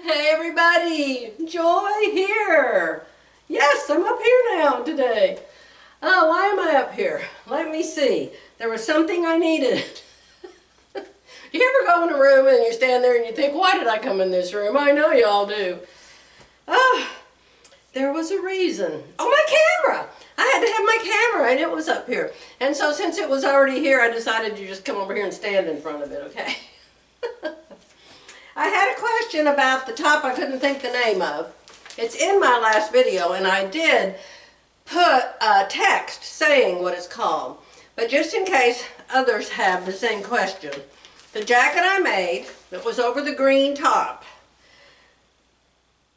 Hey everybody, Joy here. Yes, I'm up here now today. Oh, why am I up here? Let me see. There was something I needed. Do you ever go in a room and you stand there and you think, why did I come in this room? I know y'all do. Oh, there was a reason. Oh, my camera. I had to have my camera and it was up here. And so since it was already here, I decided to just come over here and stand in front of it, okay? I had a question about the top I couldn't think the name of. It's in my last video and I did put a text saying what it's called. But just in case others have the same question, the jacket I made that was over the green top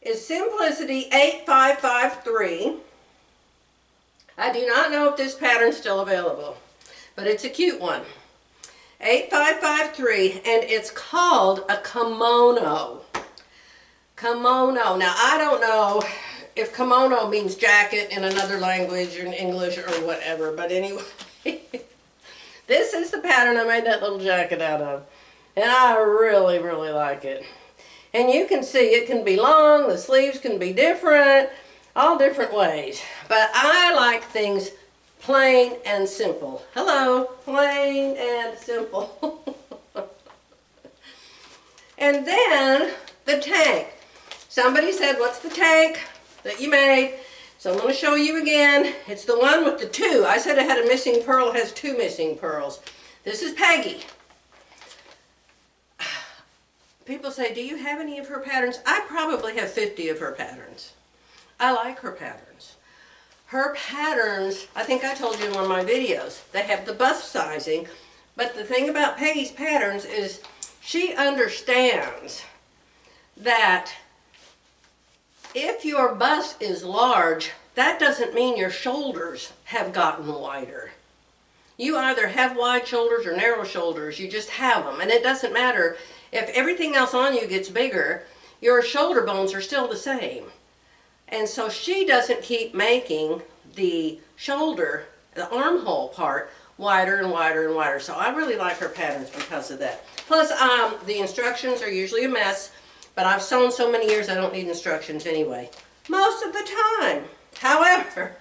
is Simplicity 8553. I do not know if this pattern's still available, but it's a cute one. 8553, and it's called a kimono. Kimono. Now, I don't know if kimono means jacket in another language or in English or whatever, but anyway, this is the pattern I made that little jacket out of, and I really, really like it. And you can see it can be long, the sleeves can be different, all different ways, but I like things plain and simple. Hello, plain and simple. And then the tank. Somebody said, what's the tank that you made? So I'm going to show you again. It's the one with the two. I said it had a missing pearl. It has two missing pearls. This is Peggy. People say, do you have any of her patterns? I probably have 50 of her patterns. I like her patterns. Her patterns, I think I told you in one of my videos, they have the bust sizing, but the thing about Peggy's patterns is she understands that if your bust is large, that doesn't mean your shoulders have gotten wider. You either have wide shoulders or narrow shoulders, you just have them, and it doesn't matter if everything else on you gets bigger, your shoulder bones are still the same. And so she doesn't keep making the shoulder, the armhole part, wider and wider and wider. So I really like her patterns because of that. Plus, the instructions are usually a mess, but I've sewn so many years I don't need instructions anyway. Most of the time. However,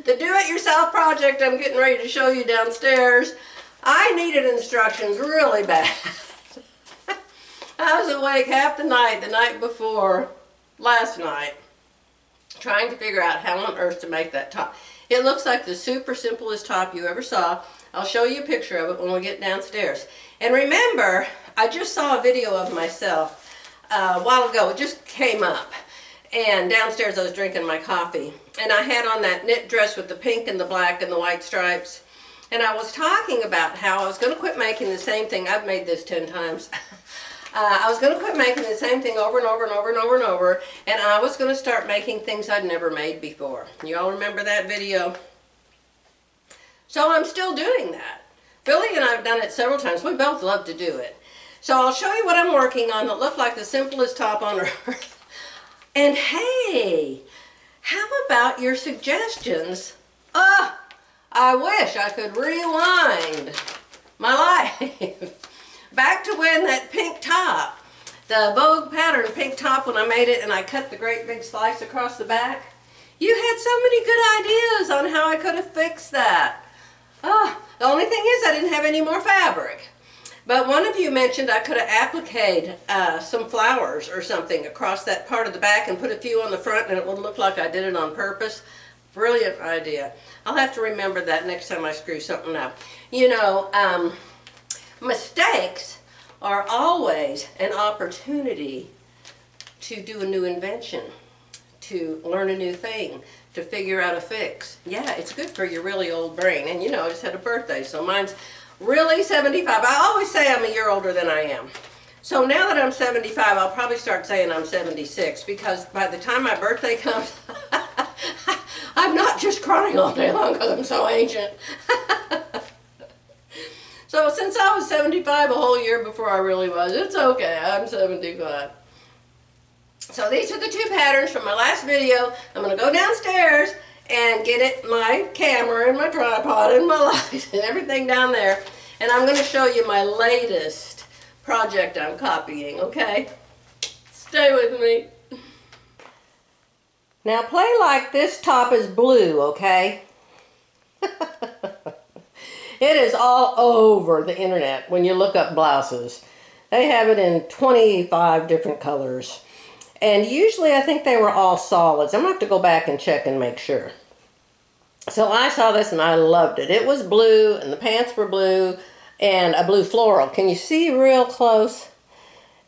the do-it-yourself project I'm getting ready to show you downstairs, I needed instructions really bad. I was awake half the night before last night, trying to figure out how on earth to make that top. It looks like the super simplest top you ever saw. I'll show you a picture of it when we get downstairs. And remember, I just saw a video of myself a while ago. It just came up. And downstairs I was drinking my coffee. And I had on that knit dress with the pink and the black and the white stripes. And I was talking about how I was going to quit making the same thing. I've made this 10 times. I was going to quit making the same thing over and over and over and over and over, and I was going to start making things I'd never made before. You all remember that video? So I'm still doing that. Billy and I have done it several times. We both love to do it. So I'll show you what I'm working on that looked like the simplest top on earth. And hey, how about your suggestions? I wish I could rewind my life. Back to when that pink top, the Vogue pattern pink top, when I made it and I cut the great big slice across the back. You had so many good ideas on how I could have fixed that. The only thing is I didn't have any more fabric. But one of you mentioned I could have appliqued some flowers or something across that part of the back and put a few on the front and it would look like I did it on purpose. Brilliant idea. I'll have to remember that next time I screw something up. You know, mistakes are always an opportunity to do a new invention, to learn a new thing, to figure out a fix. Yeah, it's good for your really old brain. And you know, I just had a birthday, so mine's really 75. I always say I'm a year older than I am. So now that I'm 75, I'll probably start saying I'm 76, because by the time my birthday comes, I'm not just crying all day long because I'm so ancient. So since I was 75 a whole year before I really was, it's okay, I'm 75. So these are the two patterns from my last video. I'm going to go downstairs and get my camera and my tripod and my light and everything down there. And I'm going to show you my latest project I'm copying, okay? Stay with me. Now play like this top is blue, okay? It is all over the internet when you look up blouses. They have it in 25 different colors. And usually I think they were all solids. I'm going to have to go back and check and make sure. So I saw this and I loved it. It was blue and the pants were blue and a blue floral. Can you see real close?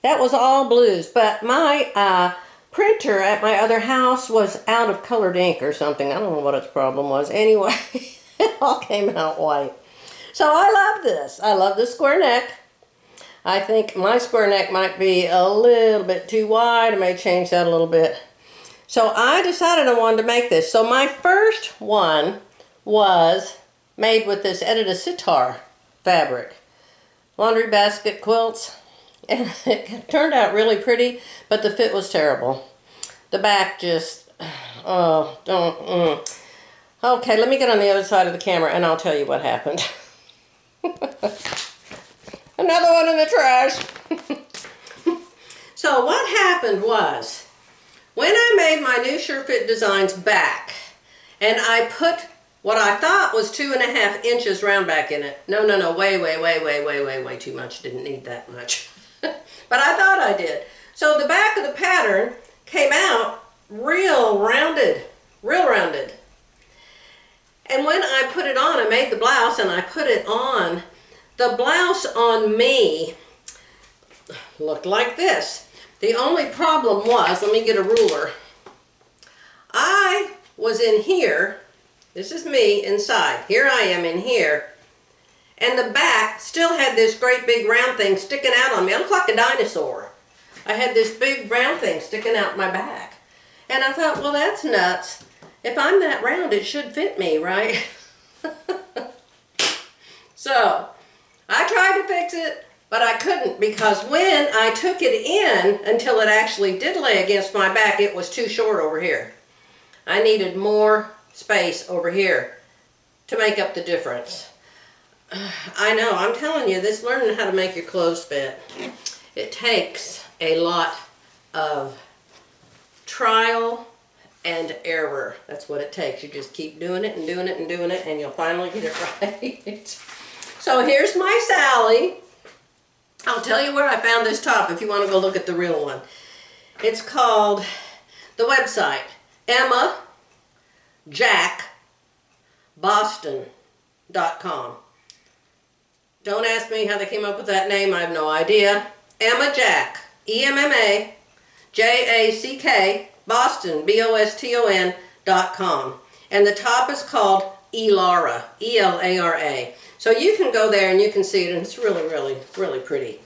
That was all blues. But my printer at my other house was out of colored ink or something. I don't know what its problem was. Anyway, it all came out white. So I love this. I love the square neck. I think my square neck might be a little bit too wide. I may change that a little bit. So I decided I wanted to make this. So my first one was made with this Edita Sitar fabric. Laundry basket quilts. And it turned out really pretty, but the fit was terrible. The back just, oh, don't. Okay, let me get on the other side of the camera and I'll tell you what happened. Another one in the trash. So what happened was, when I made my new Sure Fit Designs back, and I put what I thought was 2.5 inches round back in it. No, way too much. Didn't need that much. But I thought I did. So the back of the pattern came out real rounded. And when I put it on, I made the blouse and I put it on, the blouse on me looked like this. The only problem was, let me get a ruler. I was in here, this is me inside, here I am in here, and the back still had this great big round thing sticking out on me. I looked like a dinosaur. I had this big round thing sticking out my back. And I thought, well, that's nuts. If I'm that round, it should fit me, right? So, I tried to fix it, but I couldn't, because when I took it in until it actually did lay against my back, it was too short over here. I needed more space over here to make up the difference. I know, I'm telling you, this learning how to make your clothes fit, it takes a lot of trial and error. That's what it takes. You just keep doing it and doing it and doing it, and you'll finally get it right. So here's my Sally. I'll tell you where I found this top if you want to go look at the real one. It's called, the website, EmmaJackBoston.com. Don't ask me how they came up with that name. I have no idea. Emma Jack, EmmaJack, Boston, BOSTON.com. And the top is called Elara, E-L-A-R-A. So you can go there and you can see it, and it's really pretty.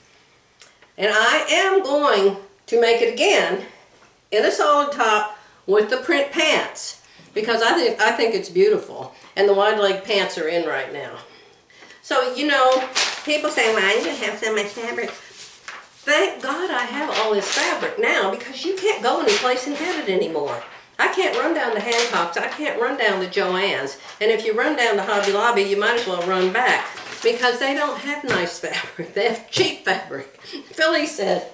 And I am going to make it again in a solid top with the print pants, because I think it's beautiful. And the wide leg pants are in right now. So, you know, people say, well, you have so much fabric. Thank God I have all this fabric now, because you can't go anyplace and get it anymore. I can't run down to Hancock's, I can't run down to Joann's, and if you run down to Hobby Lobby, you might as well run back, because they don't have nice fabric, they have cheap fabric. Philly said,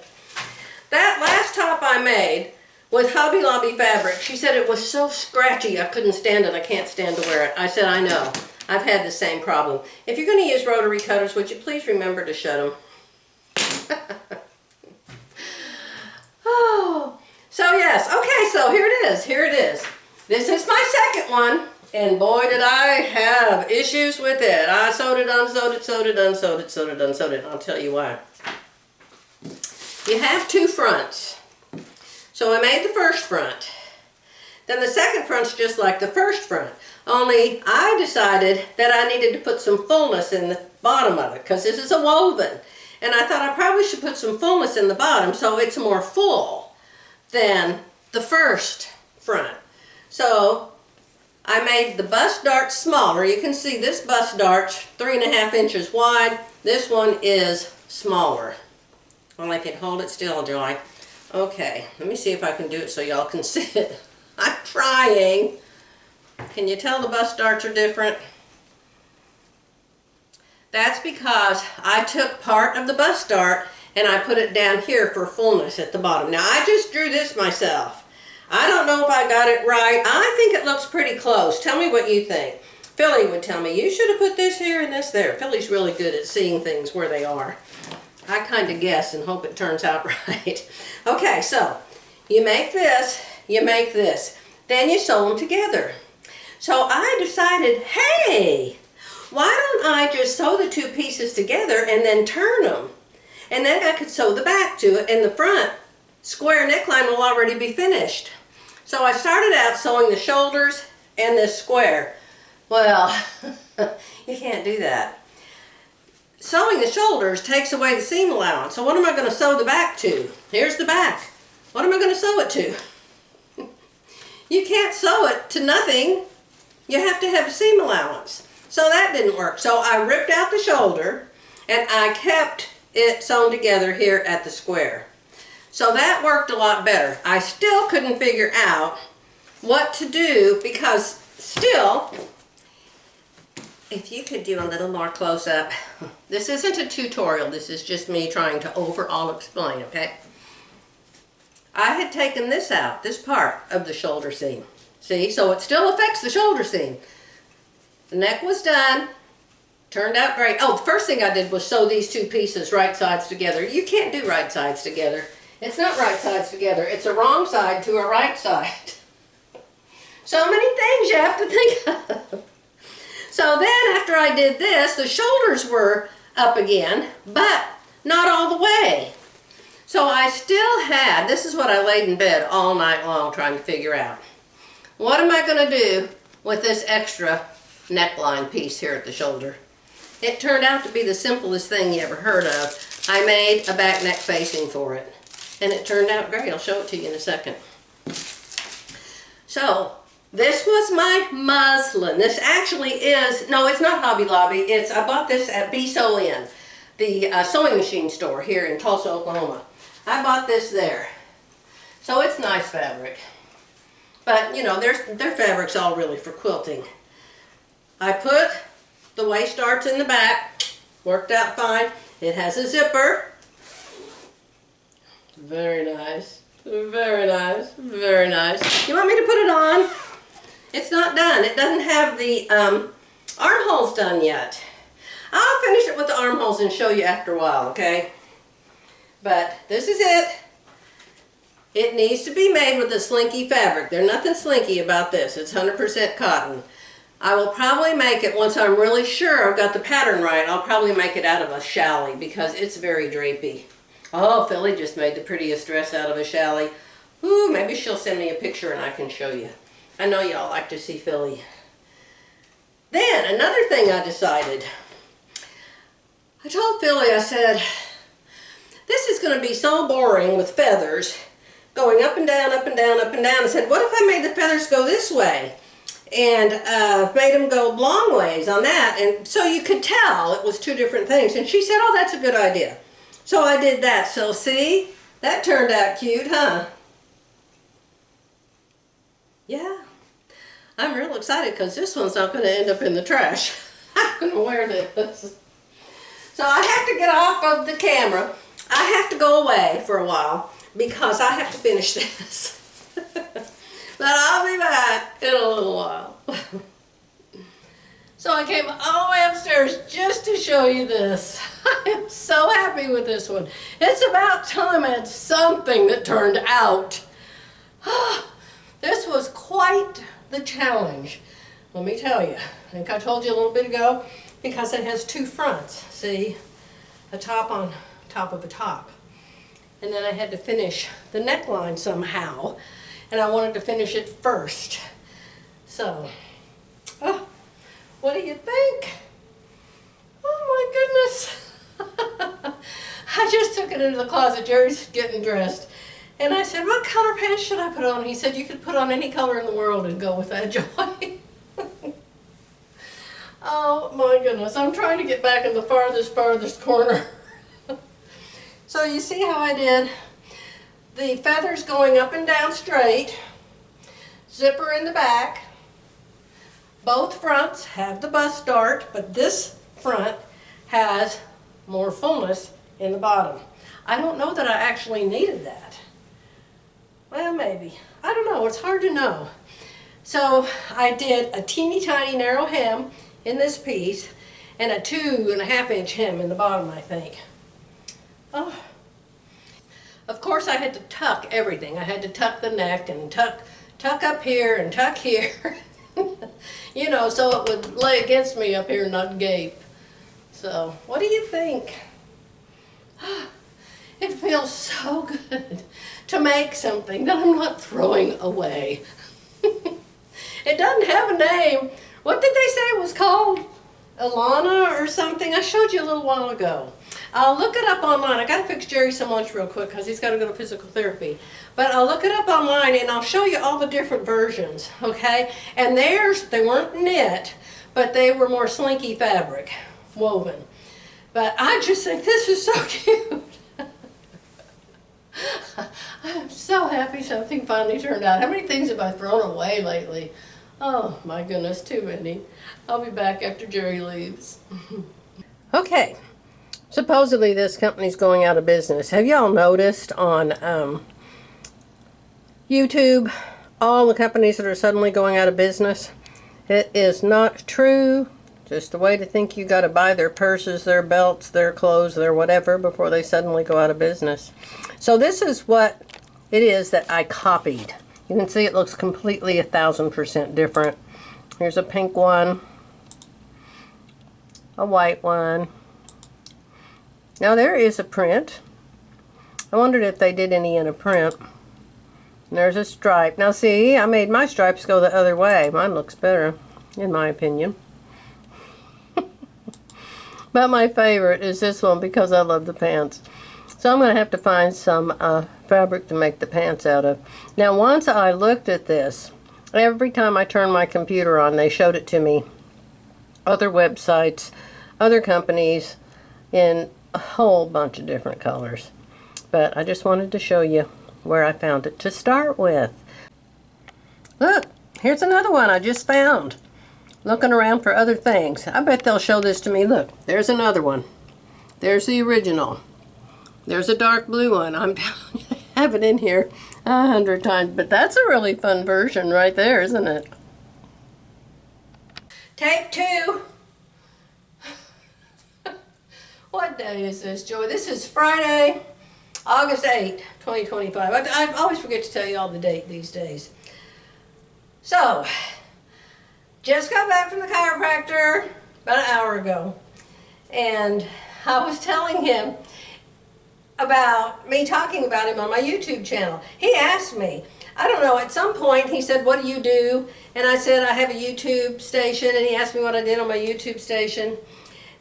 that last top I made with Hobby Lobby fabric, she said it was so scratchy I couldn't stand it, I can't stand to wear it. I said, I know, I've had the same problem. If you're going to use rotary cutters, would you please remember to shut them? Oh, so yes, okay, so here it is. This is my second one, and boy did I have issues with it. I sewed it, unsewed it, sewed it, unsewed it, sewed it, unsewed it. I'll tell you why. You have two fronts. So I made the first front. Then the second front's just like the first front. Only I decided that I needed to put some fullness in the bottom of it, because this is a woven. And I thought I probably should put some fullness in the bottom so it's more full than the first front. So I made the bust dart smaller. You can see this bust dart's 3.5 inches wide. This one is smaller. Well, I can hold it still, Joy. Okay, let me see if I can do it so y'all can see it. I'm trying. Can you tell the bust darts are different? That's because I took part of the bust dart and I put it down here for fullness at the bottom. Now I just drew this myself. I don't know if I got it right. I think it looks pretty close. Tell me what you think. Philly would tell me, you should have put this here and this there. Philly's really good at seeing things where they are. I kind of guess and hope it turns out right. Okay, so you make this, you make this. Then you sew them together. So I decided, hey, why don't I just sew the two pieces together and then turn them? And then I could sew the back to it, and the front square neckline will already be finished. So I started out sewing the shoulders and this square. Well, you can't do that. Sewing the shoulders takes away the seam allowance. So what am I going to sew the back to? Here's the back. What am I going to sew it to? You can't sew it to nothing. You have to have a seam allowance. So that didn't work. So I ripped out the shoulder and I kept it sewn together here at the square. So that worked a lot better. I still couldn't figure out what to do because still, if you could do a little more close up. This isn't a tutorial. This is just me trying to overall explain, okay? I had taken this out, this part of the shoulder seam. See, so it still affects the shoulder seam. The neck was done, turned out great. Oh, the first thing I did was sew these two pieces right sides together. You can't do right sides together. It's not right sides together. It's a wrong side to a right side. So many things you have to think of. So then after I did this, the shoulders were up again, but not all the way. So I still had, this is what I laid in bed all night long trying to figure out. What am I going to do with this extra neckline piece here at the shoulder? It turned out to be the simplest thing you ever heard of. I made a back neck facing for it, and it turned out great. I'll show it to you in a second. So this was my muslin. This actually is, no, it's not Hobby Lobby. I bought this at B-Sew-In, the sewing machine store here in Tulsa, Oklahoma. I bought this there. So it's nice fabric. But, you know, their fabric's all really for quilting. I put the waist darts in the back. Worked out fine. It has a zipper. Very nice. Very nice. Very nice. You want me to put it on? It's not done. It doesn't have the armholes done yet. I'll finish it with the armholes and show you after a while, okay? But this is it. It needs to be made with a slinky fabric. There's nothing slinky about this. It's 100% cotton. I will probably make it, once I'm really sure I've got the pattern right, I'll probably make it out of a challis because it's very drapey. Oh, Philly just made the prettiest dress out of a challis. Ooh, maybe she'll send me a picture and I can show you. I know y'all like to see Philly. Then, another thing I decided. I told Philly, I said, this is going to be so boring with feathers going up and down, up and down, up and down. I said, what if I made the feathers go this way? And made them go long ways on that. And so you could tell it was two different things. And she said, oh, that's a good idea. So I did that. So see, that turned out cute, huh? Yeah. I'm real excited because this one's not going to end up in the trash. I'm going to wear this. So I have to get off of the camera. I have to go away for a while because I have to finish this. But I'll be back in a little while. So I came all the way upstairs just to show you this. I am so happy with this one. It's about time I had something that turned out. This was quite the challenge, let me tell you. I think I told you a little bit ago, because it has two fronts, see? A top on top of a top. And then I had to finish the neckline somehow, and I wanted to finish it first. So, oh, what do you think? Oh my goodness. I just took it into the closet. Jerry's getting dressed. And I said, what color pants should I put on? He said, you could put on any color in the world and go with that, Joy. Oh my goodness, I'm trying to get back in the farthest corner. So you see how I did the feathers going up and down straight, zipper in the back. Both fronts have the bust dart, but this front has more fullness in the bottom. I don't know that I actually needed that. Well, maybe. I don't know. It's hard to know. So I did a teeny tiny narrow hem in this piece and a 2.5 inch hem in the bottom, I think. Oh. Of course I had to tuck everything. I had to tuck the neck and tuck up here and tuck here. You know, so it would lay against me up here and not gape. So, what do you think? It feels so good to make something that I'm not throwing away. It doesn't have a name. What did they say it was called? Elara or something? I showed you a little while ago. I'll look it up online. I gotta fix Jerry some lunch real quick because he's gotta go to physical therapy. But I'll look it up online and I'll show you all the different versions, okay? And theirs, they weren't knit, but they were more slinky fabric, woven. But I just think this is so cute. I'm so happy something finally turned out. How many things have I thrown away lately? Oh my goodness, too many. I'll be back after Jerry leaves. Okay. Supposedly this company's going out of business. Have y'all noticed on YouTube all the companies that are suddenly going out of business? It is not true. Just a way to think you got to buy their purses, their belts, their clothes, their whatever before they suddenly go out of business. So this is what it is that I copied. You can see it looks completely 1000% different. Here's a pink one, a white one. Now there is a print. I wondered if they did any in a print. And there's a stripe. Now see, I made my stripes go the other way. Mine looks better, in my opinion. But my favorite is this one because I love the pants. So I'm going to have to find some fabric to make the pants out of. Now once I looked at this, every time I turned my computer on, they showed it to me. Other websites, other companies, in a whole bunch of different colors. But I just wanted to show you where I found it to start with. Look, here's another one I just found. Looking around for other things. I bet they'll show this to me. Look, there's another one. There's the original. There's a dark blue one. I'm telling you, I have it in here 100 times, but that's a really fun version right there, isn't it? Take 2. What day is this, Joy? This is Friday, August 8, 2025. I always forget to tell you all the date these days. So, just got back from the chiropractor about an hour ago. And I was telling him about me talking about him on my YouTube channel. He asked me, I don't know, at some point he said, what do you do? And I said, I have a YouTube station. And he asked me what I did on my YouTube station.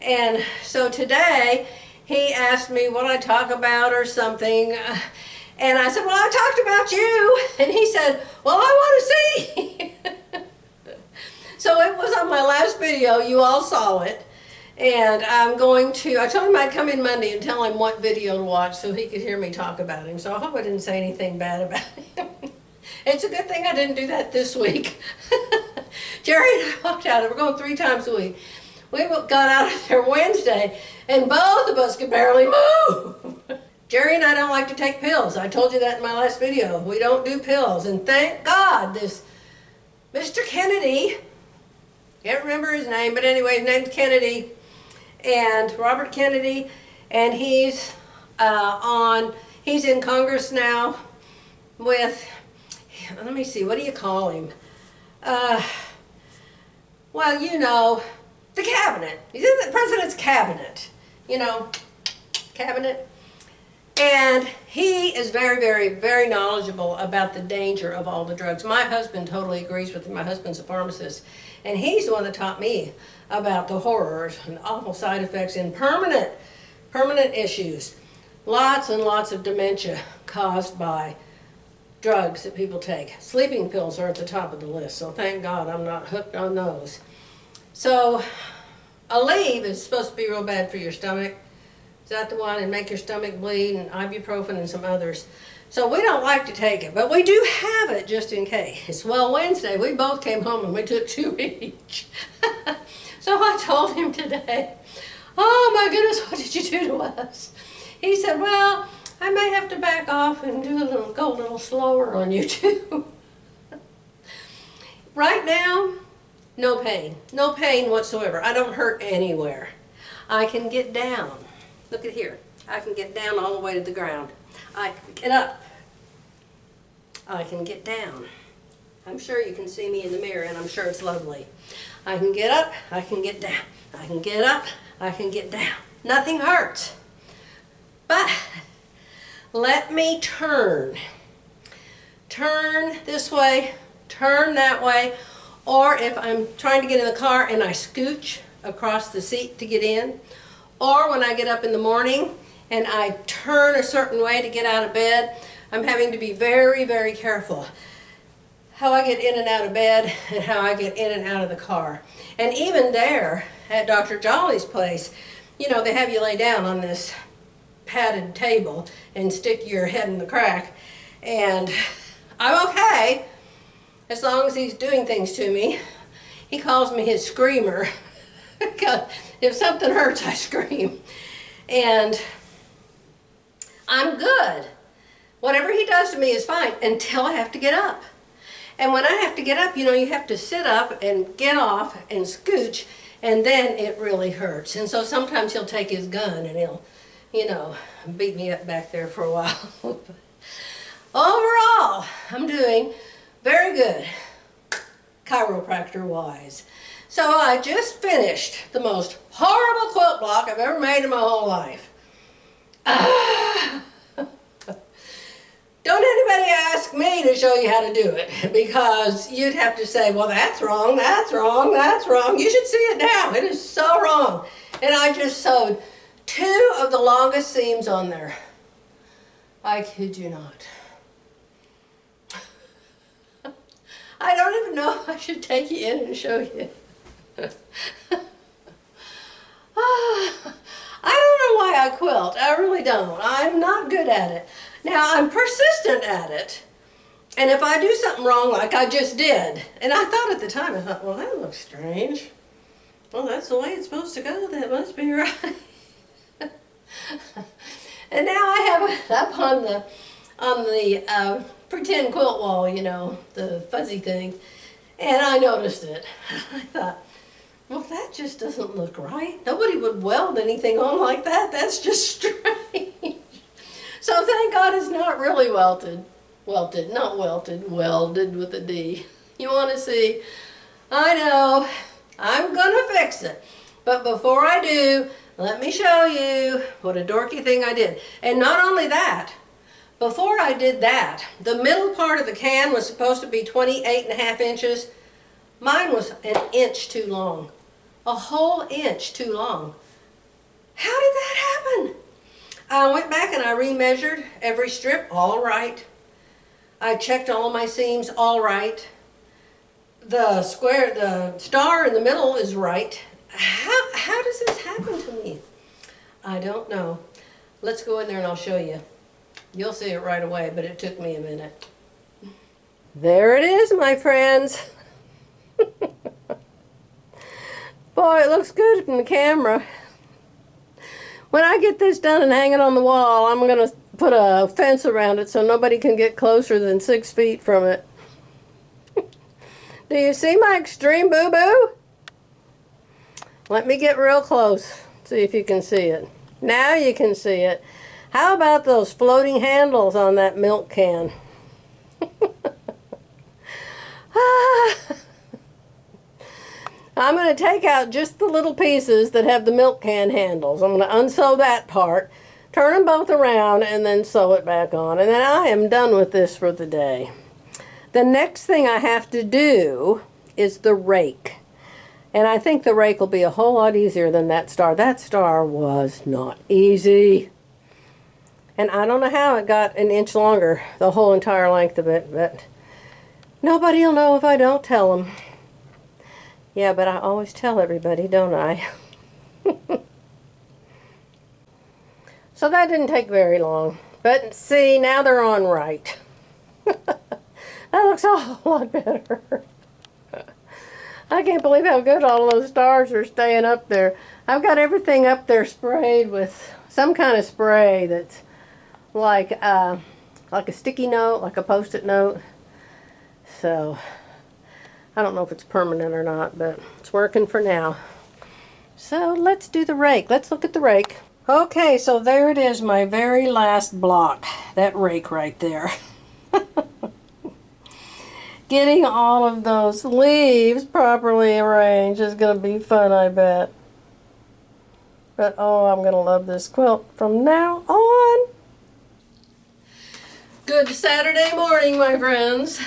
And so today he asked me what I talk about or something. And I said, well, I talked about you. And he said, well, I want to see. So it was on my last video. You all saw it. And I told him I'd come in Monday and tell him what video to watch so he could hear me talk about him. So I hope I didn't say anything bad about him. It's a good thing I didn't do that this week. Jerry and I walked out. We're going 3 times a week. We got out of there Wednesday, and both of us could barely move. Jerry and I don't like to take pills. I told you that in my last video. We don't do pills. And thank God this Mr. Kennedy, can't remember his name, but anyway, his name's Kennedy, and Robert Kennedy, and he's in Congress now with, let me see, what do you call him? Well, you know, the cabinet. He's in the president's cabinet, you know, cabinet. And he is very, very, very knowledgeable about the danger of all the drugs. My husband totally agrees with him. My husband's a pharmacist. And he's the one that taught me about the horrors and awful side effects and permanent issues. Lots and lots of dementia caused by drugs that people take. Sleeping pills are at the top of the list, so thank God I'm not hooked on those. So, Aleve is supposed to be real bad for your stomach. Is that the one? And make your stomach bleed, and ibuprofen and some others. So we don't like to take it, but we do have it just in case. Well, Wednesday, we both came home and we took 2 each. So I told him today, oh my goodness, what did you do to us? He said, well, I may have to back off and go a little slower on you too. Right now, no pain. No pain whatsoever. I don't hurt anywhere. I can get down. Look at here. I can get down all the way to the ground. I can get up. I can get down. I'm sure you can see me in the mirror, and I'm sure it's lovely. I can get up. I can get down. I can get up. I can get down. Nothing hurts. But let me turn. Turn this way, turn that way, or if I'm trying to get in the car and I scooch across the seat to get in, or when I get up in the morning and I turn a certain way to get out of bed, I'm having to be very, very careful how I get in and out of bed and how I get in and out of the car. And even there at Dr. Jolly's place, you know, they have you lay down on this padded table and stick your head in the crack, and I'm okay as long as he's doing things to me. He calls me his screamer because if something hurts, I scream, and I'm good. Whatever he does to me is fine until I have to get up. And when I have to get up, you know, you have to sit up and get off and scooch, and then it really hurts. And so sometimes he'll take his gun and he'll, you know, beat me up back there for a while. Overall, I'm doing very good, chiropractor-wise. So I just finished the most horrible quilt block I've ever made in my whole life. Don't anybody ask me to show you how to do it, because you'd have to say, well, that's wrong, that's wrong, that's wrong. You should see it now. It is so wrong. And I just sewed 2 of the longest seams on there. I kid you not. I don't even know if I should take you in and show you. I don't know why I quilt. I really don't. I'm not good at it. Now, I'm persistent at it. And if I do something wrong like I just did, and I thought at the time, I thought, well, that looks strange. Well, that's the way it's supposed to go. That must be right. And now I have it up on the pretend quilt wall, you know, the fuzzy thing, and I noticed it. I thought, well, that just doesn't look right. Nobody would weld anything on like that. That's just strange. So thank God it's not really welded with a D. You want to see? I know. I'm gonna fix it. But before I do, let me show you what a dorky thing I did. And not only that, before I did that, the middle part of the can was supposed to be 28.5 inches. Mine was an inch too long. A whole inch too long. How did that happen? I went back and I remeasured every strip, all right. I checked all my seams, all right. The star in the middle is right. How does this happen to me? I don't know. Let's go in there and I'll show you. You'll see it right away, but it took me a minute. There it is, my friends. Boy, it looks good from the camera. When I get this done and hang it on the wall, I'm going to put a fence around it so nobody can get closer than 6 feet from it. Do you see my extreme boo-boo? Let me get real close, see if you can see it. Now you can see it. How about those floating handles on that milk can? I'm going to take out just the little pieces that have the milk can handles. I'm going to unsew that part, turn them both around, and then sew it back on. And then I am done with this for the day. The next thing I have to do is the rake. And I think the rake will be a whole lot easier than that star. That star was not easy. And I don't know how it got an inch longer, the whole entire length of it, but nobody will know if I don't tell them. Yeah, but I always tell everybody, don't I? So that didn't take very long. But see, now they're on right. That looks a whole lot better. I can't believe how good all those stars are staying up there. I've got everything up there sprayed with some kind of spray that's like a sticky note, like a Post-it note. So I don't know if it's permanent or not, but it's working for now. So let's do the rake. Let's look at the rake. Okay, so there it is, my very last block. That rake right there. Getting all of those leaves properly arranged is going to be fun, I bet. But oh, I'm going to love this quilt from now on. Good Saturday morning, my friends.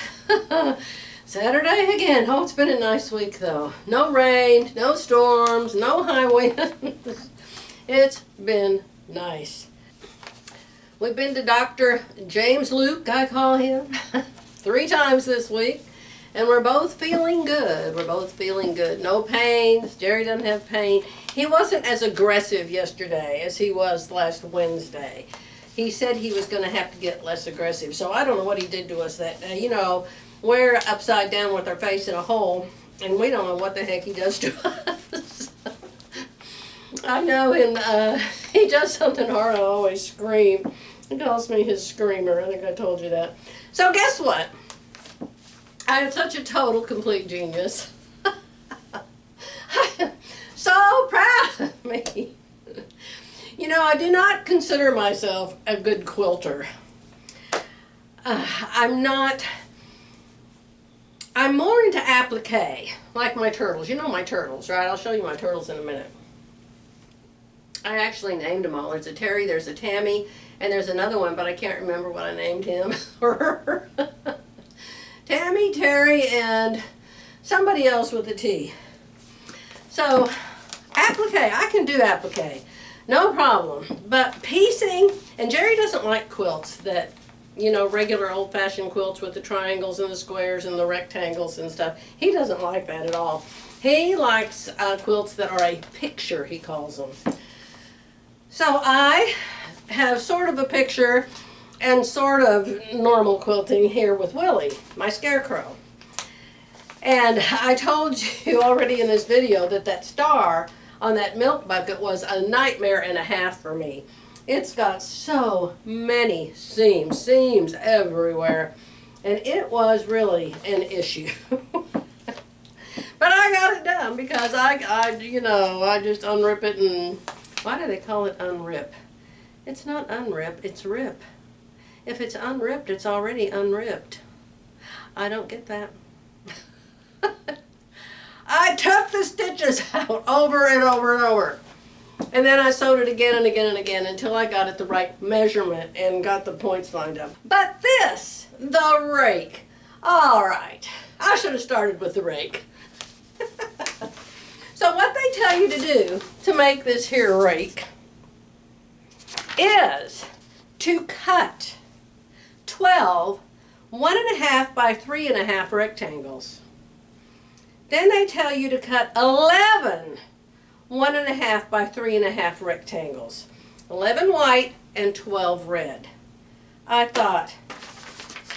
Saturday again. Oh, it's been a nice week though. No rain, no storms, no high winds. It's been nice. We've been to Dr. James Luke, I call him, 3 times this week. And we're both feeling good. We're both feeling good. No pains. Jerry doesn't have pain. He wasn't as aggressive yesterday as he was last Wednesday. He said he was going to have to get less aggressive. So I don't know what he did to us that day. You know, we're upside down with our face in a hole, and we don't know what the heck he does to us. I know, and he does something hard, I always scream. He calls me his screamer. I think I told you that. So guess what? I am such a total, complete genius. I am so proud of me. You know, I do not consider myself a good quilter. I'm not. I'm more into applique, like my turtles. You know my turtles, right? I'll show you my turtles in a minute. I actually named them all. There's a Terry, there's a Tammy, and there's another one, but I can't remember what I named him or her. Tammy, Terry, and somebody else with a T. So, applique, I can do applique. No problem. But piecing, and Jerry doesn't like quilts that, you know, regular old-fashioned quilts with the triangles and the squares and the rectangles and stuff. He doesn't like that at all. He likes quilts that are a picture, he calls them. So I have sort of a picture and sort of normal quilting here with Willie, my scarecrow. And I told you already in this video that that star on that milk bucket was a nightmare and a half for me. It's got so many seams everywhere, and it was really an issue. But I got it done because I just unrip it, and why do they call it unrip? It's not unrip, it's rip. If it's unripped, it's already unripped. I don't get that. I took the stitches out over and over and over. And then I sewed it again and again and again until I got it the right measurement and got the points lined up. But this, the rake. All right, I should have started with the rake. So what they tell you to do to make this here rake is to cut 12 1.5 by 3.5 rectangles. Then they tell you to cut 11 1.5 by 3.5 rectangles. 11 white and 12 red. I thought,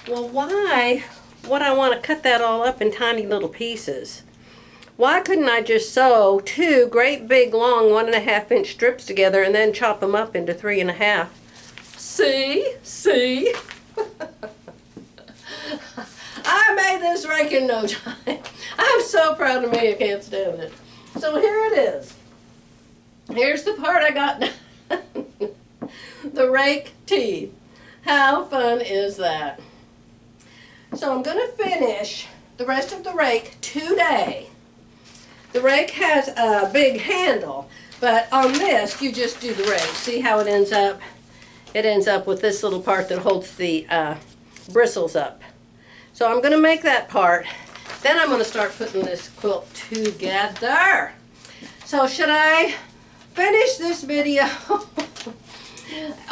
well, why would I want to cut that all up in tiny little pieces? Why couldn't I just sew 2 great big long 1.5-inch strips together and then chop them up into 3.5? See? I made this rake in no time. I'm so proud of me, I can't stand it. So here it is. Here's the part I got done. The rake teeth. How fun is that? So I'm going to finish the rest of the rake today. The rake has a big handle, but on this you just do the rake. See how it ends up? It ends up with this little part that holds the bristles up. So I'm going to make that part. Then I'm going to start putting this quilt together. So should I finish this video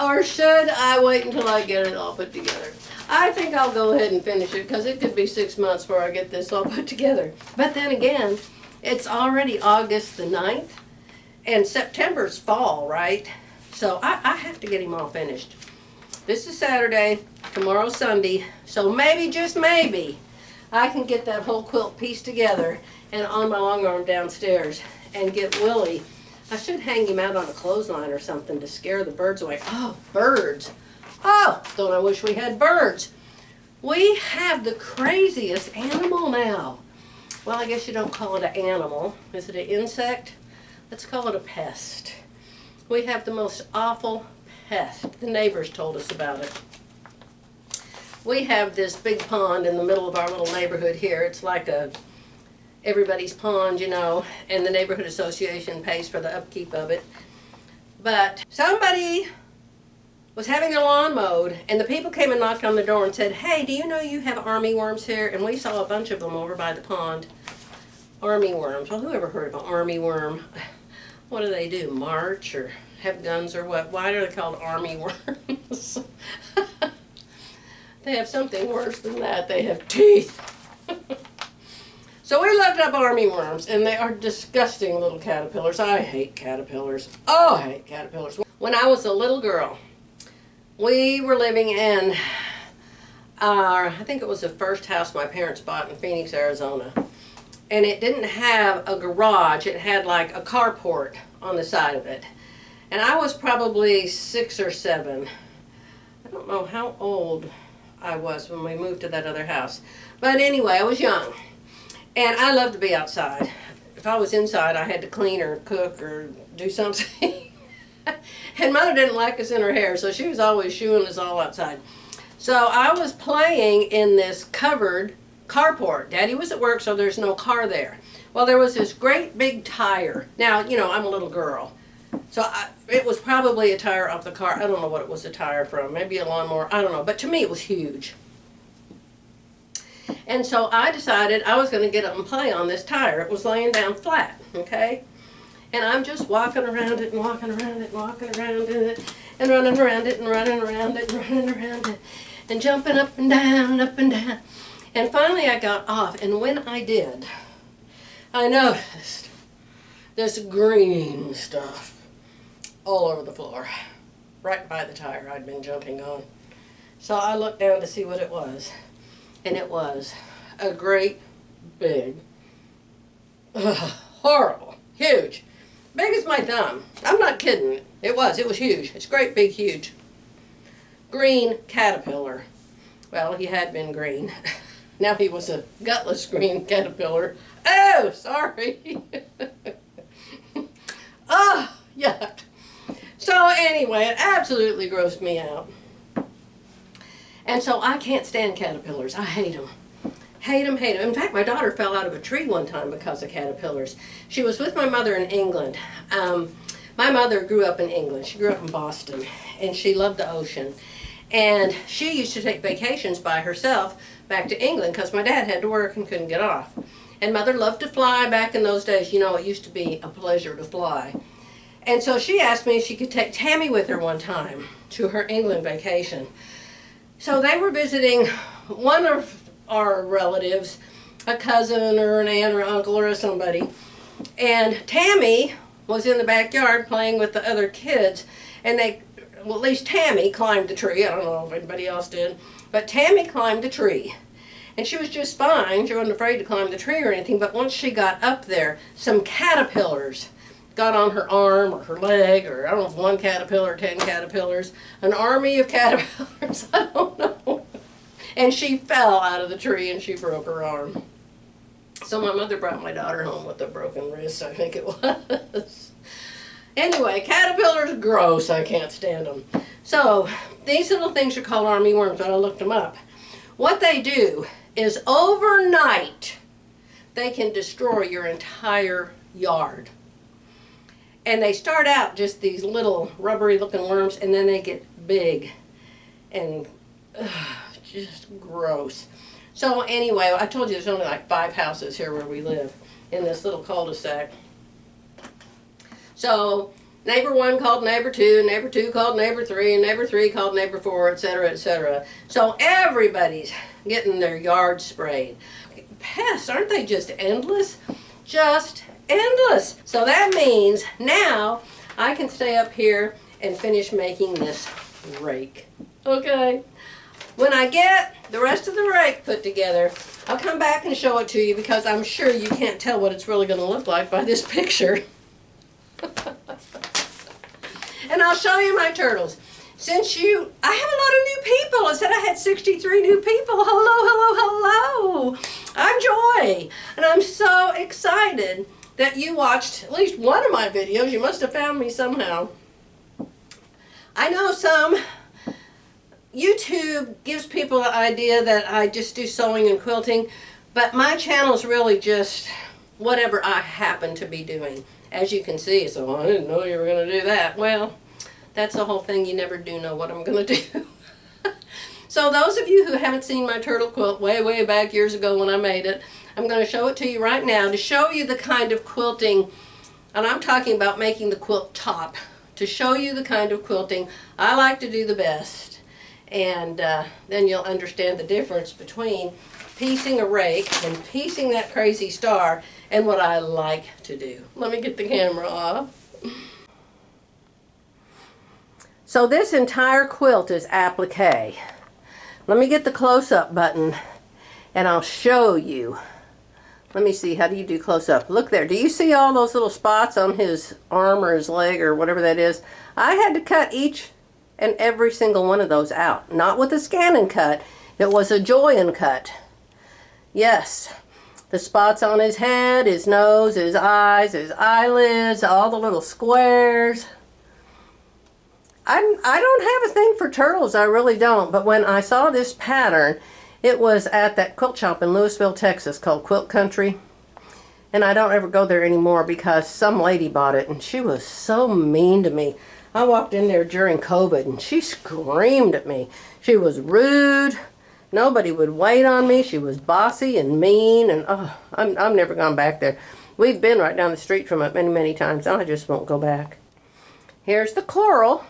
or should I wait until I get it all put together? I think I'll go ahead and finish it because it could be 6 months before I get this all put together. But then again, it's already August the 9th and September's fall, right? So I have to get him all finished. This is Saturday, tomorrow's Sunday, so maybe, just maybe, I can get that whole quilt pieced together and on my long arm downstairs and get Willie. I should hang him out on a clothesline or something to scare the birds away. Oh, birds. Oh, don't I wish we had birds. We have the craziest animal now. Well, I guess you don't call it an animal. Is it an insect? Let's call it a pest. We have the most awful pest. The neighbors told us about it. We have this big pond in the middle of our little neighborhood here. It's like everybody's pond, you know, and the neighborhood association pays for the upkeep of it. But somebody was having their lawn mowed, and the people came and knocked on the door and said, "Hey, do you know you have army worms here?" And we saw a bunch of them over by the pond. Army worms. Well, who ever heard of an army worm? What do they do? March or have guns or what? Why are they called army worms? They have something worse than that. They have teeth. So we looked up army worms, and they are disgusting little caterpillars. I hate caterpillars. Oh, I hate caterpillars. When I was a little girl, we were living in I think it was the first house my parents bought in Phoenix, Arizona. And it didn't have a garage. It had like a carport on the side of it. And I was probably 6 or 7. I don't know how old I was when we moved to that other house. But anyway, I was young. And I loved to be outside. If I was inside, I had to clean or cook or do something. And Mother didn't like us in her hair, so she was always shooing us all outside. So I was playing in this covered carport. Daddy was at work, so there's no car there. Well, there was this great big tire. Now, you know, I'm a little girl. So it was probably a tire off the car. I don't know what it was a tire from. Maybe a lawnmower. I don't know. But to me, it was huge. And so I decided I was going to get up and play on this tire. It was laying down flat, okay? And I'm just walking around it and walking around it and walking around it and running around it and running around it and running around it and jumping up and down, up and down. And finally I got off, and when I did, I noticed this green stuff all over the floor, right by the tire I'd been jumping on. So I looked down to see what it was, and it was a great big, horrible, huge, big as my thumb. I'm not kidding. It was huge. It's great big huge. Green caterpillar. Well, he had been green. Now he was a gutless green caterpillar. Oh, sorry. Oh, yuck. So anyway, it absolutely grossed me out. And so I can't stand caterpillars. I hate them. Hate them, hate them. In fact, my daughter fell out of a tree one time because of caterpillars. She was with my mother in England. My mother grew up in England. She grew up in Boston, and she loved the ocean. And she used to take vacations by herself back to England because my dad had to work and couldn't get off. And Mother loved to fly back in those days. You know, it used to be a pleasure to fly. And so she asked me if she could take Tammy with her one time to her England vacation. So they were visiting one of our relatives, a cousin or an aunt or uncle or somebody. And Tammy was in the backyard playing with the other kids, and well, at least Tammy climbed the tree. I don't know if anybody else did, but Tammy climbed the tree. And she was just fine. She wasn't afraid to climb the tree or anything, but once she got up there, some caterpillars got on her arm or her leg, or I don't know if 1 caterpillar or 10 caterpillars, an army of caterpillars, I don't know. And she fell out of the tree and she broke her arm. So my mother brought my daughter home with a broken wrist, I think it was. Anyway, caterpillars, gross. I can't stand them. So these little things are called army worms, and I looked them up. What they do is overnight, they can destroy your entire yard. And they start out just these little rubbery looking worms, and then they get big and just gross. So anyway, I told you there's only like 5 houses here where we live in this little cul-de-sac. So neighbor 1 called neighbor 2, neighbor 2 called neighbor 3, and neighbor 3 called neighbor 4, etc., etc. So everybody's getting their yard sprayed. Pests, aren't they just endless? Just endless. So that means now I can stay up here and finish making this rake. Okay? When I get the rest of the rake put together, I'll come back and show it to you, because I'm sure you can't tell what it's really going to look like by this picture. And I'll show you my turtles. I have a lot of new people. I said I had 63 new people. Hello, hello, hello. I'm Joy, and I'm so excited that you watched at least one of my videos. You must have found me somehow. I know some YouTube gives people the idea that I just do sewing and quilting, but my channel is really just whatever I happen to be doing. As you can see, so I didn't know you were going to do that. Well, that's the whole thing. You never do know what I'm going to do. So those of you who haven't seen my turtle quilt way back years ago when I made it, I'm going to show it to you right now to show you the kind of quilting, and I'm talking about making the quilt top, to show you the kind of quilting I like to do the best. And then you'll understand the difference between piecing a rake and piecing that crazy star and what I like to do. Let me get the camera off. So this entire quilt is applique. Let me get the close-up button and I'll show you. Let me see, how do you do close-up? Look there, do you see all those little spots on his arm or his leg or whatever that is? I had to cut each and every single one of those out. Not with a scan and cut, it was a joy and cut. Yes, the spots on his head, his nose, his eyes, his eyelids, all the little squares. I don't have a thing for turtles, I really don't, but when I saw this pattern, it was at that quilt shop in Louisville, Texas called Quilt Country. And I don't ever go there anymore because some lady bought it and she was so mean to me. I walked in there during COVID and she screamed at me. She was rude. Nobody would wait on me. She was bossy and mean, and oh, I'm never gone back there. We've been right down the street from it many times. I just won't go back. Here's the coral.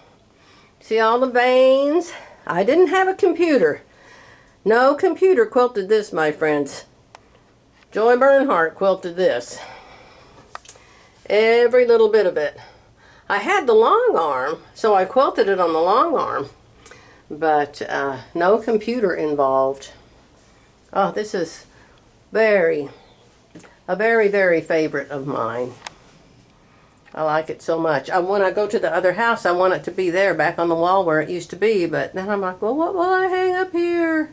See all the veins? I didn't have a computer. No computer quilted this, my friends. Joy Bernhardt quilted this. Every little bit of it. I had the long arm, so I quilted it on the long arm. But no computer involved. Oh, this is a very favorite of mine. I like it so much. When I go to the other house, I want it to be there, back on the wall where it used to be. But then I'm like, well, what will I hang up here?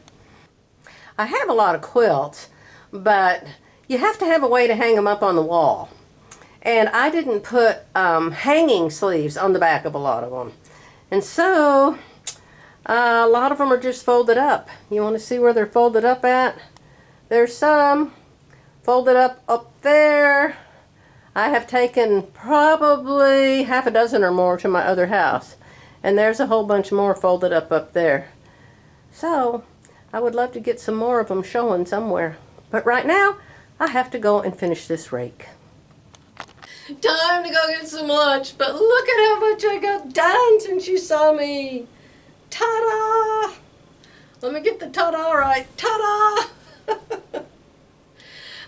I have a lot of quilts, but you have to have a way to hang them up on the wall. And I didn't put hanging sleeves on the back of a lot of them. And so, a lot of them are just folded up. You want to see where they're folded up at? There's some folded up there. I have taken probably half a dozen or more to my other house. And there's a whole bunch more folded up there. So, I would love to get some more of them showing somewhere. But right now, I have to go and finish this rake. Time to go get some lunch, but look at how much I got done since you saw me. Ta-da! Let me get the ta-da right. Ta-da!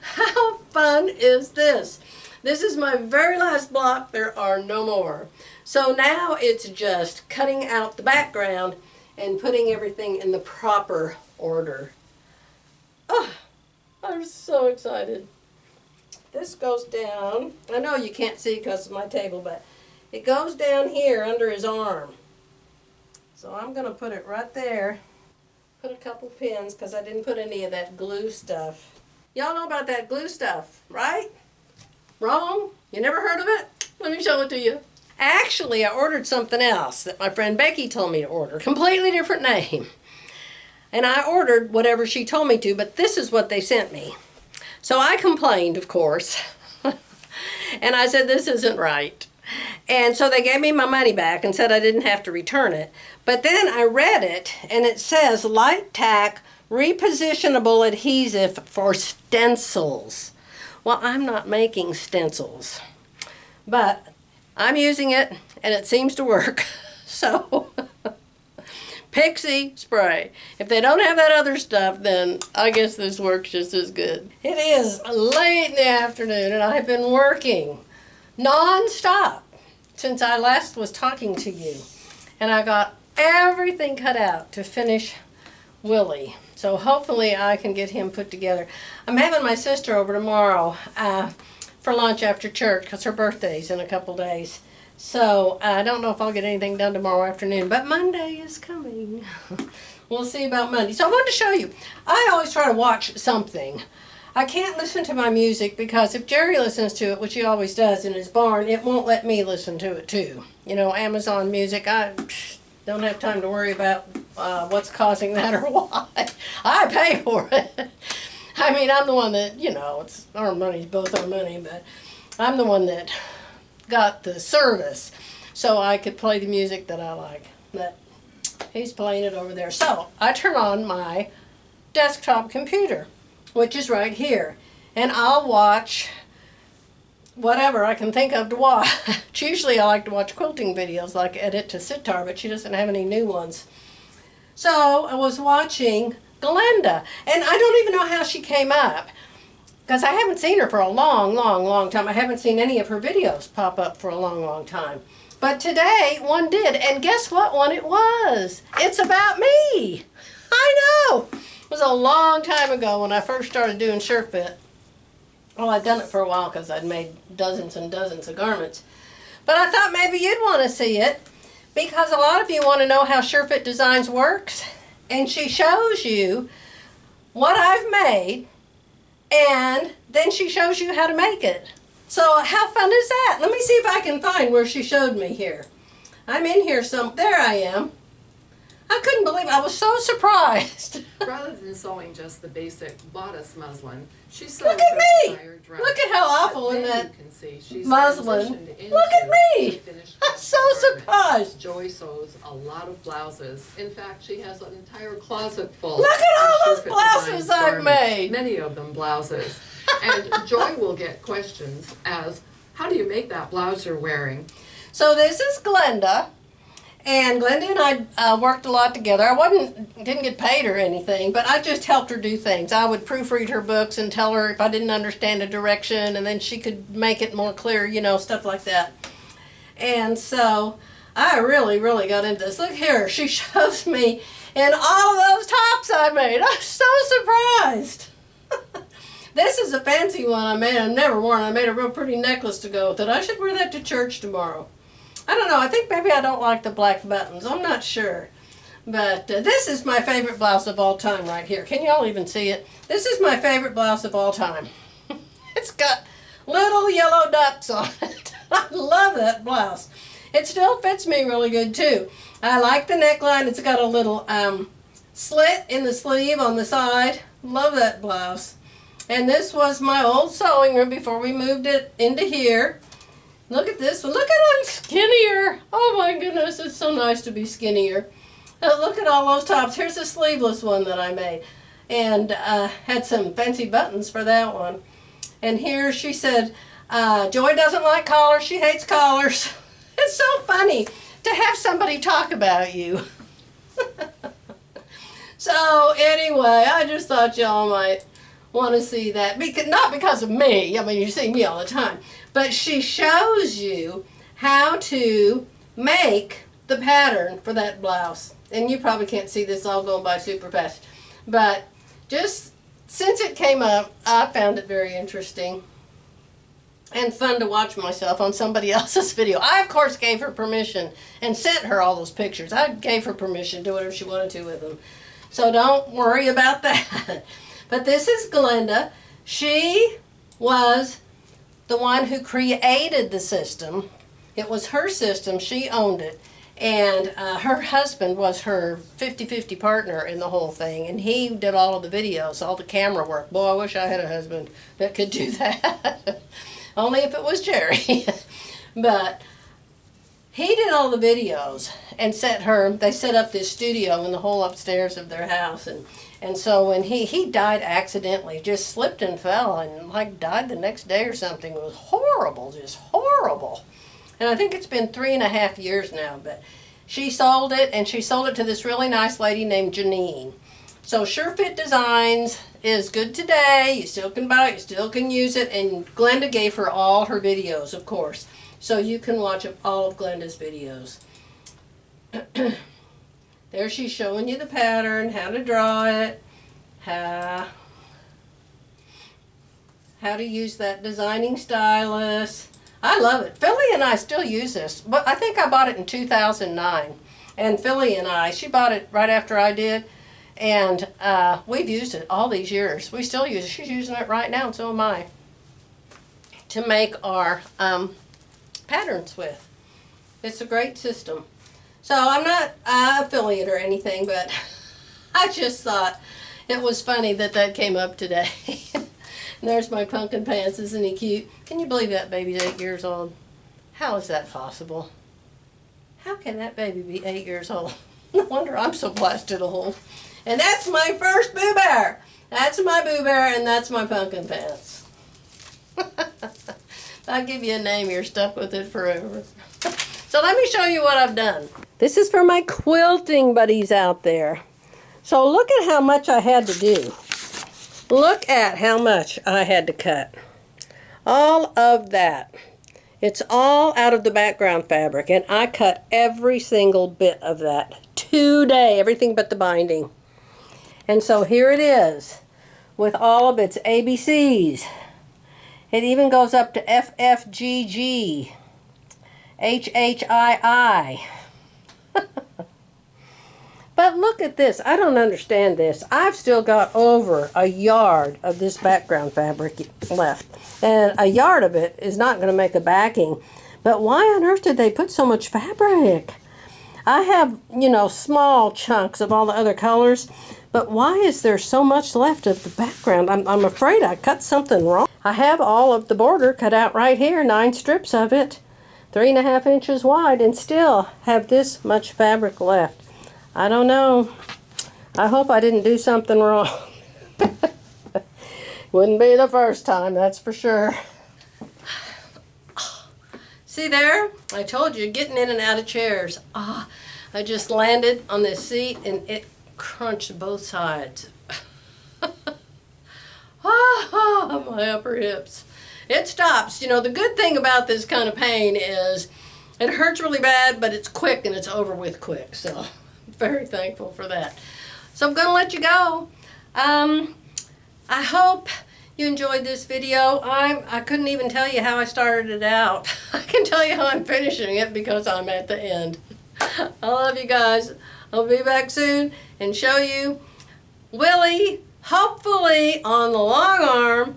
How fun is this? This is my very last block. There are no more. So now it's just cutting out the background and putting everything in the proper order. Oh, I'm so excited. This goes down. I know you can't see because of my table, but it goes down here under his arm. So I'm going to put it right there. Put a couple pins because I didn't put any of that glue stuff. Y'all know about that glue stuff, right? Wrong? You never heard of it? Let me show it to you. Actually, I ordered something else that my friend Becky told me to order. Completely different name. And I ordered whatever she told me to, but this is what they sent me. So I complained, of course. And I said, this isn't right. And so they gave me my money back and said I didn't have to return it. But then I read it, and it says light tack repositionable adhesive for stencils. Well, I'm not making stencils, but I'm using it, and it seems to work. So, Pixie spray. If they don't have that other stuff, then I guess this works just as good. It is late in the afternoon, and I've been working non-stop since I last was talking to you. And I got everything cut out to finish Willie. So hopefully I can get him put together. I'm having my sister over tomorrow for lunch after church because her birthday's in a couple days. So I don't know if I'll get anything done tomorrow afternoon, but Monday is coming. We'll see about Monday. So I wanted to show you, I always try to watch something. I can't listen to my music because if Jerry listens to it, which he always does in his barn, it won't let me listen to it too. You know, Amazon Music, I don't have time to worry about what's causing that or why. I pay for it. I mean, I'm the one that, you know, it's our money's both our money, but I'm the one that got the service so I could play the music that I like. But he's playing it over there. So I turn on my desktop computer, which is right here, and I'll watch whatever I can think of to watch. Usually I like to watch quilting videos like Edit to Sitar, but she doesn't have any new ones. So I was watching Glenda, and I don't even know how she came up because I haven't seen her for a long time. I haven't seen any of her videos pop up for a long time. But today one did, and guess what one it was? It's about me. I know. It was a long time ago when I first started doing SureFit. Well, I'd done it for a while because I'd made dozens and dozens of garments. But I thought maybe you'd want to see it because a lot of you want to know how SureFit Designs works. And she shows you what I've made, and then she shows you how to make it. So how fun is that? Let me see if I can find where she showed me here. I'm in here there I am. I couldn't believe it. I was so surprised. Rather than sewing just the basic bodice muslin, she sewed Look at me! entire dress. Look at how awful But in then that you can see she's muslin. transitioned into Look at me! the finished I'm dress so garment. surprised. Joy sews a lot of blouses. In fact, she has an entire closet full. Look at all of those SureFit blouses Designs I've garments, made. Many of them blouses. And Joy will get questions as, how do you make that blouse you're wearing? So this is Glenda. And Glenda and I worked a lot together. I didn't get paid or anything, but I just helped her do things. I would proofread her books and tell her if I didn't understand a direction, and then she could make it more clear, you know, stuff like that. And so I really got into this. Look here, she shows me in all of those tops I made. I'm so surprised. This is a fancy one I made. I've never worn. I made a real pretty necklace to go with it. I should wear that to church tomorrow. I don't know. I think maybe I don't like the black buttons. I'm not sure. But this is my favorite blouse of all time right here. Can y'all even see it? This is my favorite blouse of all time. It's got little yellow ducks on it. I love that blouse. It still fits me really good too. I like the neckline. It's got a little slit in the sleeve on the side. Love that blouse. And this was my old sewing room before we moved it into here. Look at this one. Look at I'm skinnier. Oh my goodness, it's so nice to be skinnier. Look at all those tops. Here's a sleeveless one that I made. And had some fancy buttons for that one. And here she said, Joy doesn't like collars. She hates collars. It's so funny to have somebody talk about you. So anyway, I just thought y'all might want to see that. Not because of me. I mean, you see me all the time. But she shows you how to make the pattern for that blouse. And you probably can't see this all going by super fast. But just since it came up, I found it very interesting and fun to watch myself on somebody else's video. I, of course, gave her permission and sent her all those pictures. I gave her permission to do whatever she wanted to with them. So don't worry about that. But this is Glenda. She was the one who created the system. It was her system. She owned it. And her husband was her 50-50 partner in the whole thing. And he did all of the videos, all the camera work. Boy, I wish I had a husband that could do that. Only if it was Jerry. But he did all the videos and they set up this studio in the whole upstairs of their house. And so when he died accidentally, just slipped and fell and like died the next day or something. It was horrible, just horrible. And I think it's been 3.5 years now, but she sold it, and she sold it to this really nice lady named Janine. So SureFit Designs is good today. You still can buy it, you still can use it, and Glenda gave her all her videos, of course. So you can watch all of Glenda's videos. There she's showing you the pattern, how to draw it, how to use that designing stylus. I love it. Philly and I still use this. But I think I bought it in 2009. And Philly and I, she bought it right after I did. And we've used it all these years. We still use it. She's using it right now, and so am I, to make our patterns with. It's a great system. So I'm not an affiliate or anything, but I just thought it was funny that that came up today. And there's my pumpkin pants. Isn't he cute? Can you believe that baby's 8 years old? How is that possible? How can that baby be 8 years old? No wonder I'm so blasted old. And that's my first Boo Bear. That's my Boo Bear, and that's my pumpkin pants. If I give you a name, you're stuck with it forever. So let me show you what I've done. This is for my quilting buddies out there. So look at how much I had to do. Look at how much I had to cut. All of that. It's all out of the background fabric, and I cut every single bit of that today, everything but the binding. And so here it is with all of its ABCs. It even goes up to FFGG, HHII. But look at this. I don't understand this. I've still got over a yard of this background fabric left. And a yard of it is not going to make a backing. But why on earth did they put so much fabric? I have, you know, small chunks of all the other colors. But why is there so much left of the background? I'm afraid I cut something wrong. I have all of the border cut out right here, 9 strips of it, 3.5 inches wide, and still have this much fabric left. I don't know. I hope I didn't do something wrong. Wouldn't be the first time, that's for sure. See there? I told you, getting in and out of chairs. I just landed on this seat and it crunched both sides. My upper hips. It stops. You know, the good thing about this kind of pain is it hurts really bad, but it's quick and it's over with quick. So very thankful for that. So I'm going to let you go. I hope you enjoyed this video. I couldn't even tell you how I started it out. I can tell you how I'm finishing it because I'm at the end. I love you guys. I'll be back soon and show you Willie, hopefully on the long arm,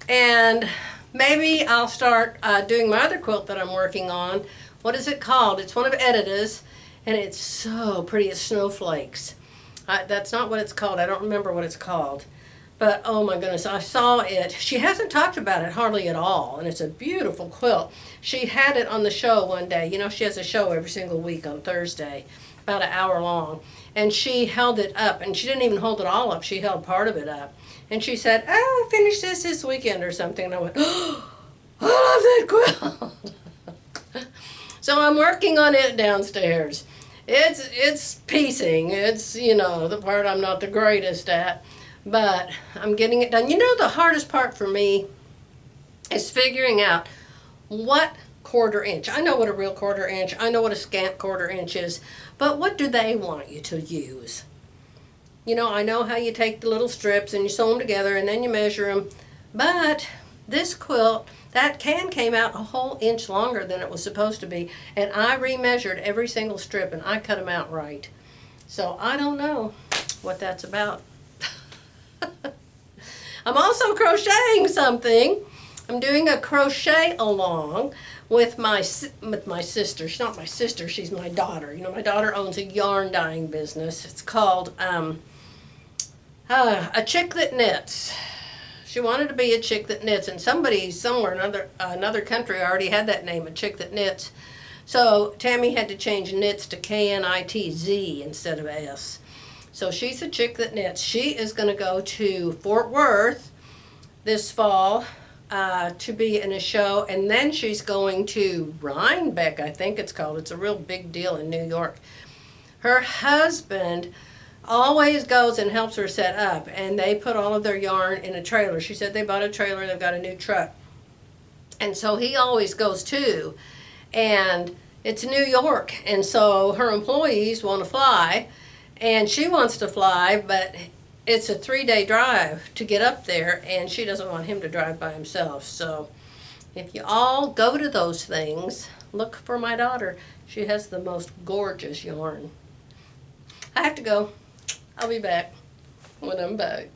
and maybe I'll start doing my other quilt that I'm working on. What is it called? It's one of Edida's. And it's so pretty. It's snowflakes. That's not what it's called. I don't remember what it's called. But oh my goodness, I saw it. She hasn't talked about it hardly at all. And it's a beautiful quilt. She had it on the show one day. You know, she has a show every single week on Thursday, about an hour long. And she held it up. And she didn't even hold it all up. She held part of it up. And she said, I finished this weekend or something. And I went, oh, I love that quilt. So I'm working on it downstairs. It's piecing. It's, you know, the part I'm not the greatest at, but I'm getting it done. You know, the hardest part for me is figuring out what 1/4 inch. I know what a real 1/4 inch. I know what a scant 1/4 inch is, but what do they want you to use? You know, I know how you take the little strips and you sew them together and then you measure them, but this quilt, that can came out a whole inch longer than it was supposed to be, and I remeasured every single strip and I cut them out right. So I don't know what that's about. I'm also crocheting something. I'm doing a crochet along with my sister. She's not my sister, she's my daughter. You know, my daughter owns a yarn dyeing business. It's called A Chick That Knits. She wanted to be a chick that knits, and somebody somewhere in another country already had that name, A Chick That Knits. So Tammy had to change knits to Knitz instead of S. So she's a chick that knits. She is going to go to Fort Worth this fall to be in a show, and then she's going to Rhinebeck, I think it's called. It's a real big deal in New York. Her husband always goes and helps her set up, and they put all of their yarn in a trailer. She said they bought a trailer, they've got a new truck. And so he always goes too, and it's New York, and so her employees want to fly, and she wants to fly, but it's a 3-day drive to get up there, and she doesn't want him to drive by himself. So If you all go to those things, look for my daughter. She has the most gorgeous yarn. I have to go. I'll be back when I'm back.